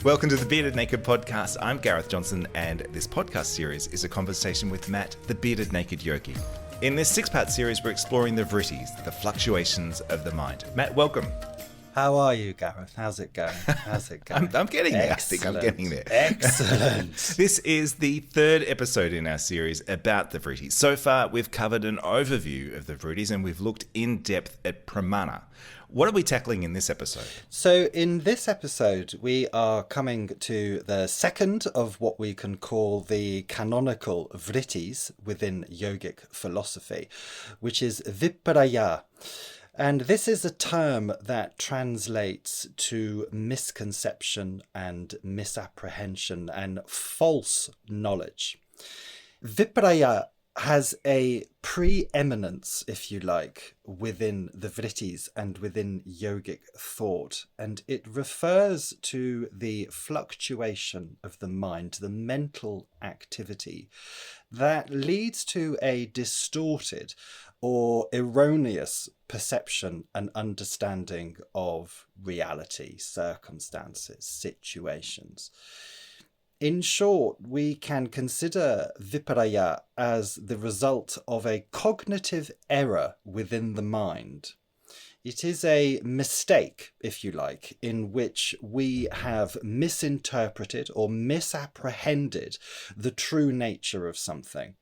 Welcome to the Bearded Naked Podcast. I'm Gareth Johnson, and this podcast series is a conversation with Matt, the Bearded Naked Yogi. In this six-part series, we're exploring the Vrittis, the fluctuations of the mind. Matt, welcome. How are you, Gareth? How's it going? I'm getting there. Excellent. I think I'm getting there. Excellent. This is the third episode in our series about the Vrittis. So far, we've covered an overview of the Vrittis, and we've looked in depth at pramana. What are we tackling in this episode? So in this episode, we are coming to the second of what we can call the canonical Vrittis within yogic philosophy, which is viparaya. And this is a term that translates to misconception and misapprehension and false knowledge. Viparaya has a preeminence, if you like, within the Vrittis and within yogic thought, and it refers to the fluctuation of the mind, the mental activity that leads to a distorted or erroneous perception and understanding of reality, circumstances, situations. In short, we can consider viparaya as the result of a cognitive error within the mind. It is a mistake, if you like, in which we have misinterpreted or misapprehended the true nature of something.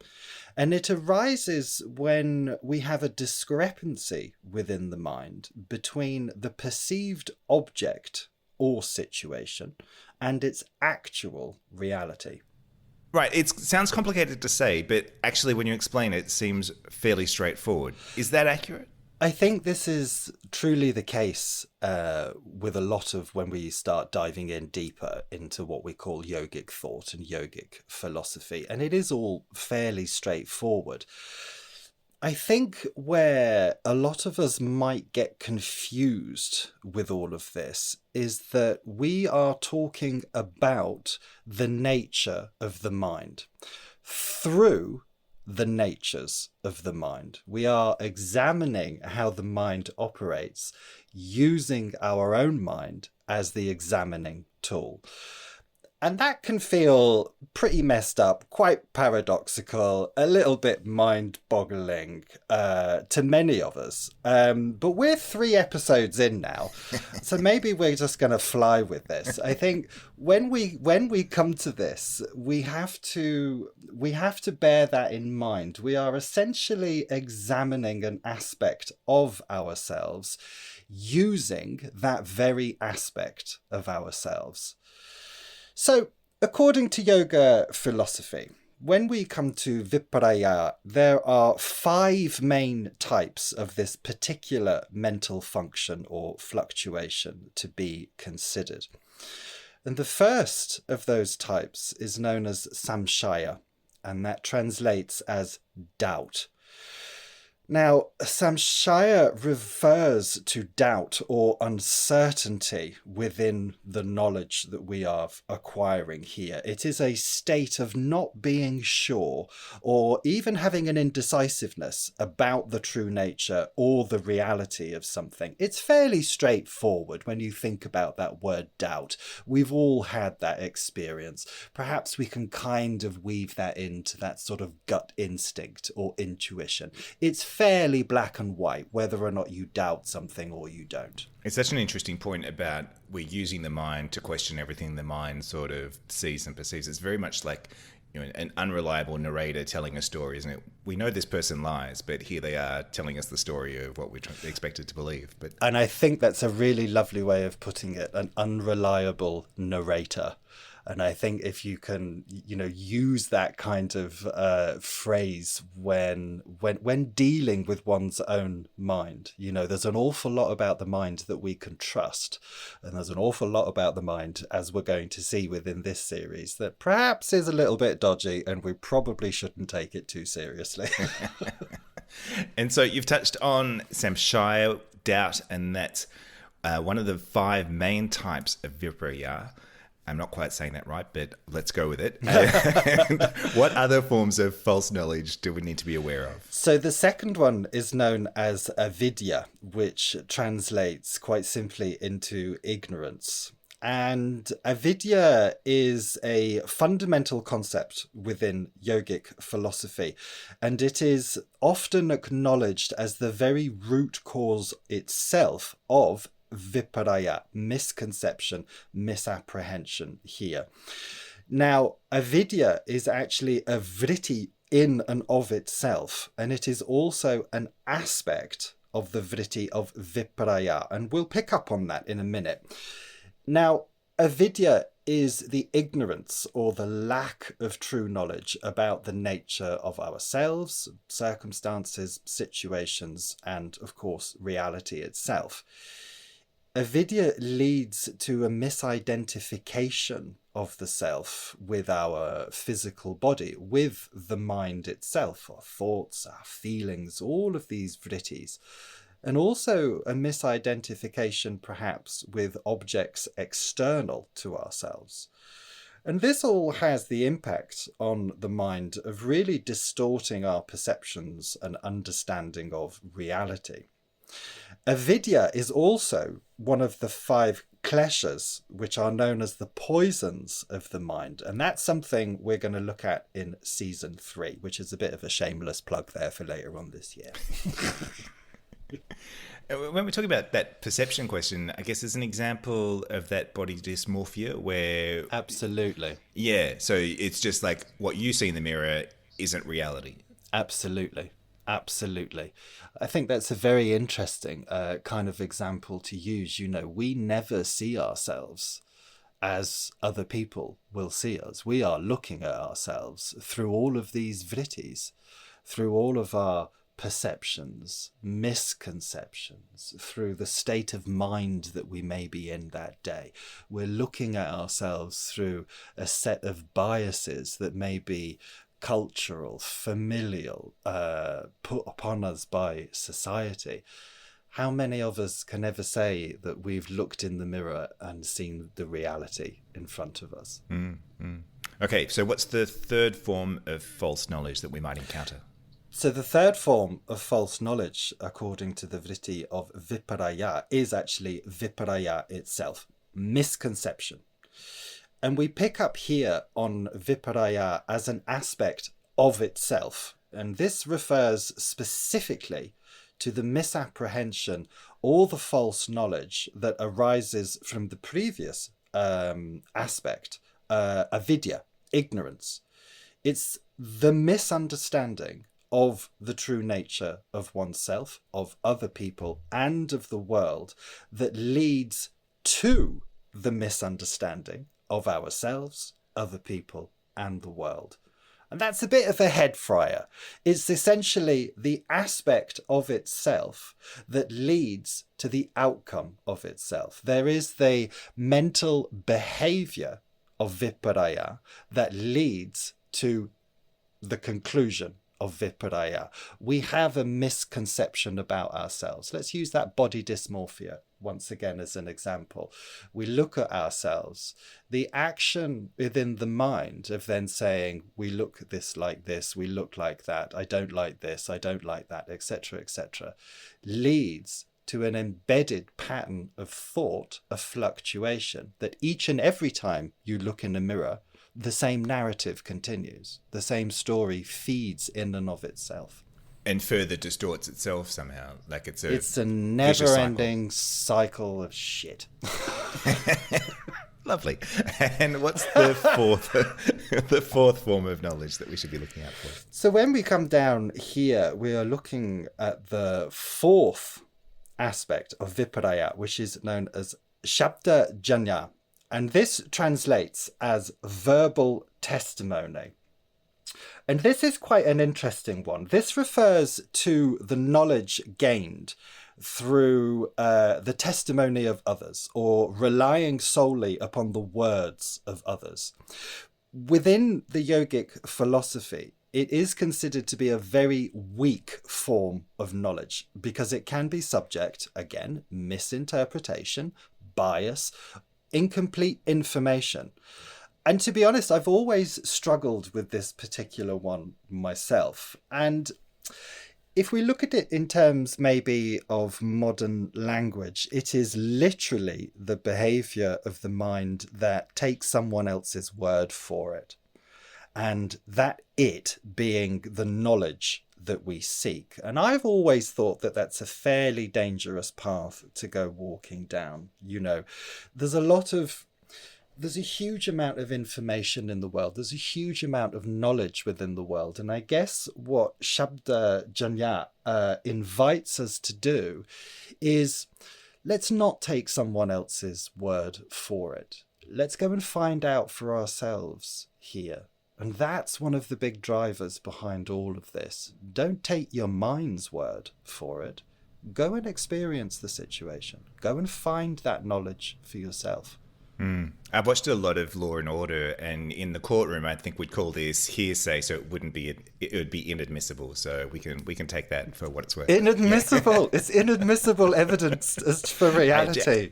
And it arises when we have a discrepancy within the mind between the perceived object or situation and its actual reality. Right, it sounds complicated to say, but actually when you explain it, it seems fairly straightforward. Is that accurate? I think this is truly the case with a lot of when we start diving in deeper into what we call yogic thought and yogic philosophy, and it is all fairly straightforward. I think where a lot of us might get confused with all of this is that we are talking about the nature of the mind through the natures of the mind. We are examining how the mind operates using our own mind as the examining tool. And that can feel pretty messed up, quite paradoxical, a little bit mind-boggling to many of us. But we're 3 episodes in now, so maybe we're just going to fly with this. I think when we come to this, we have to bear that in mind. We are essentially examining an aspect of ourselves using that very aspect of ourselves. So, according to yoga philosophy, when we come to viparaya, there are 5 main types of this particular mental function or fluctuation to be considered. And the first of those types is known as samshaya, and that translates as doubt. Now, samshaya refers to doubt or uncertainty within the knowledge that we are acquiring here. It is a state of not being sure or even having an indecisiveness about the true nature or the reality of something. It's fairly straightforward when you think about that word doubt. We've all had that experience. Perhaps we can kind of weave that into that sort of gut instinct or intuition. It's fairly black and white, whether or not you doubt something or you don't. It's such an interesting point about we're using the mind to question everything the mind sort of sees and perceives. It's very much like, you know, an unreliable narrator telling a story, isn't it? We know this person lies, but here they are telling us the story of what we're expected to believe. And I think that's a really lovely way of putting it, an unreliable narrator. And I think if you can, use that kind of phrase when dealing with one's own mind, there's an awful lot about the mind that we can trust. And there's an awful lot about the mind, as we're going to see within this series, that perhaps is a little bit dodgy and we probably shouldn't take it too seriously. And so you've touched on samshaya, doubt, and that's one of the 5 main types of viparaya. I'm not quite saying that right, but let's go with it. What other forms of false knowledge do we need to be aware of? So the second one is known as avidya, which translates quite simply into ignorance. And avidya is a fundamental concept within yogic philosophy, and it is often acknowledged as the very root cause itself of viparaya, misconception, misapprehension here. Now, avidya is actually a vritti in and of itself, and it is also an aspect of the vritti of viparaya, and we'll pick up on that in a minute. Now, avidya is the ignorance or the lack of true knowledge about the nature of ourselves, circumstances, situations, and of course, reality itself. Avidya leads to a misidentification of the self with our physical body, with the mind itself, our thoughts, our feelings, all of these vrittis, and also a misidentification perhaps with objects external to ourselves. And this all has the impact on the mind of really distorting our perceptions and understanding of reality. Avidya is also one of the 5 kleshas, which are known as the poisons of the mind. And that's something we're going to look at in season 3, which is a bit of a shameless plug there for later on this year. When we're talking about that perception question, I guess there's an example of that body dysmorphia where... Absolutely. Yeah, so it's just like what you see in the mirror isn't reality. Absolutely. Absolutely. I think that's a very interesting kind of example to use. We never see ourselves as other people will see us. We are looking at ourselves through all of these vrittis, through all of our perceptions, misconceptions, through the state of mind that we may be in that day. We're looking at ourselves through a set of biases that may be cultural, familial, put upon us by society. How many of us can ever say that we've looked in the mirror and seen the reality in front of us? Okay, so what's the third form of false knowledge that we might encounter? So the third form of false knowledge, according to the vritti of viparaya, is actually viparaya itself, misconception. And we pick up here on viparaya as an aspect of itself. And this refers specifically to the misapprehension or the false knowledge that arises from the previous aspect, avidya, ignorance. It's the misunderstanding of the true nature of oneself, of other people, and of the world that leads to the misunderstanding of ourselves, other people, and the world. And that's a bit of a head fryer. It's essentially the aspect of itself that leads to the outcome of itself. There is the mental behavior of viparaya that leads to the conclusion of viparaya. We have a misconception about ourselves. Let's use that body dysmorphia once again as an example. We look at ourselves. The action within the mind of then saying, we look at this, we look like that, I don't like this, I don't like that, etc., leads to an embedded pattern of thought, of fluctuation, that each and every time you look in a mirror, the same narrative continues. The same story feeds in and of itself. And further distorts itself somehow. Like it's a never-ending cycle of shit. Lovely. And what's the fourth form of knowledge that we should be looking out for? So when we come down here, we are looking at the 4th aspect of viparaya, which is known as shabda janya. And this translates as verbal testimony. And this is quite an interesting one. This refers to the knowledge gained through the testimony of others, or relying solely upon the words of others. Within the yogic philosophy, it is considered to be a very weak form of knowledge because it can be subject, again, misinterpretation, bias, incomplete information. And to be honest, I've always struggled with this particular one myself. And if we look at it in terms maybe of modern language, it is literally the behavior of the mind that takes someone else's word for it. And that it being the knowledge that we seek. And I've always thought that that's a fairly dangerous path to go walking down. You know, there's a huge amount of information in the world. There's a huge amount of knowledge within the world. And I guess what Shabda Janya invites us to do is, let's not take someone else's word for it. Let's go and find out for ourselves here. And that's one of the big drivers behind all of this. Don't take your mind's word for it. Go and experience the situation. Go and find that knowledge for yourself. I've watched a lot of Law and Order, and in the courtroom, I think we'd call this hearsay, so it would be inadmissible. So we can take that for what it's worth. Inadmissible. Yeah. It's inadmissible evidence as for reality.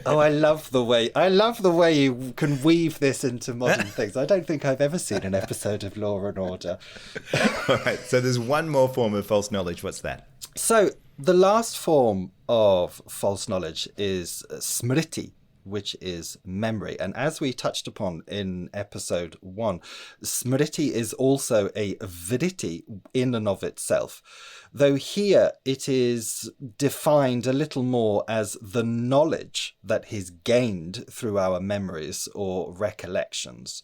Oh, I love the way you can weave this into modern things. I don't think I've ever seen an episode of Law and Order. All right. So there's one more form of false knowledge. What's that? So the last form of false knowledge is smriti, which is memory. And as we touched upon in episode 1, smriti is also a vritti in and of itself, though here it is defined a little more as the knowledge that is gained through our memories or recollections.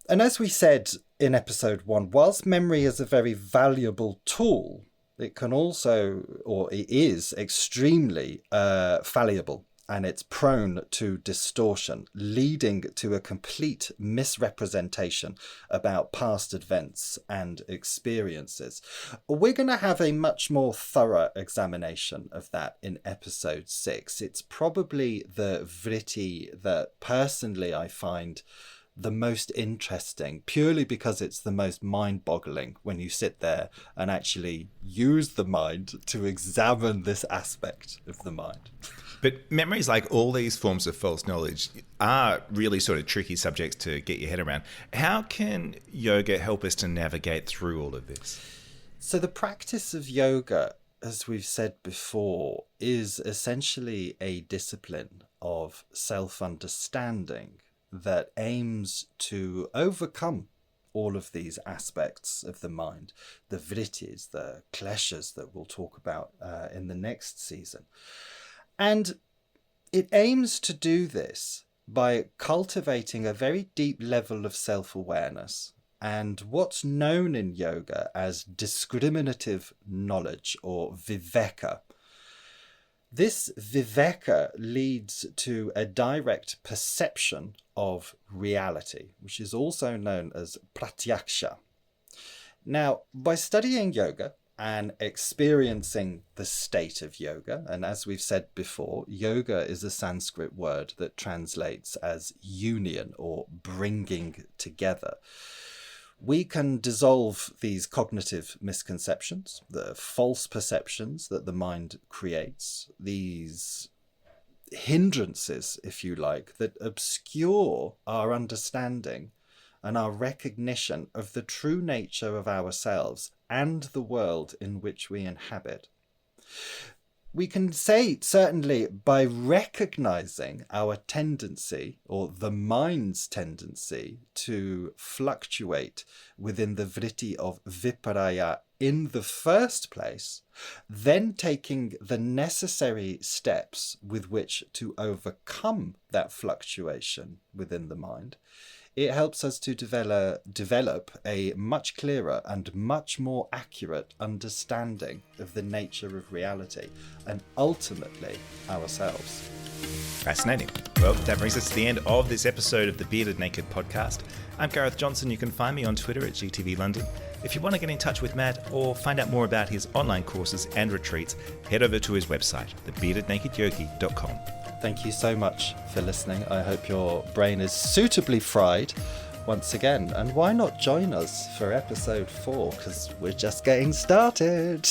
And as we said in episode 1, whilst memory is a very valuable tool, it can also, or it is extremely fallible. And it's prone to distortion, leading to a complete misrepresentation about past events and experiences. We're going to have a much more thorough examination of that in episode 6. It's probably the vritti that personally I find the most interesting, purely because it's the most mind-boggling when you sit there and actually use the mind to examine this aspect of the mind. But memories, like all these forms of false knowledge, are really sort of tricky subjects to get your head around. How can yoga help us to navigate through all of this? So the practice of yoga, as we've said before, is essentially a discipline of self-understanding that aims to overcome all of these aspects of the mind, the vrittis, the kleshas that we'll talk about in the next season. And it aims to do this by cultivating a very deep level of self-awareness and what's known in yoga as discriminative knowledge, or viveka. This viveka leads to a direct perception of reality, which is also known as pratyaksha. Now, by studying yoga and experiencing the state of yoga, and as we've said before, yoga is a Sanskrit word that translates as union or bringing together, we can dissolve these cognitive misconceptions, the false perceptions that the mind creates, these hindrances, if you like, that obscure our understanding and our recognition of the true nature of ourselves and the world in which we inhabit. We can say, certainly, by recognizing our tendency, or the mind's tendency, to fluctuate within the vritti of viparaya in the first place, then taking the necessary steps with which to overcome that fluctuation within the mind, it helps us to develop a much clearer and much more accurate understanding of the nature of reality and ultimately ourselves. Fascinating. Well, that brings us to the end of this episode of the Bearded Naked podcast. I'm Gareth Johnson. You can find me on Twitter at GTV London. If you want to get in touch with Matt or find out more about his online courses and retreats, head over to his website, thebeardednakedyogi.com. Thank you so much for listening. I hope your brain is suitably fried once again. And why not join us for episode 4? Because we're just getting started.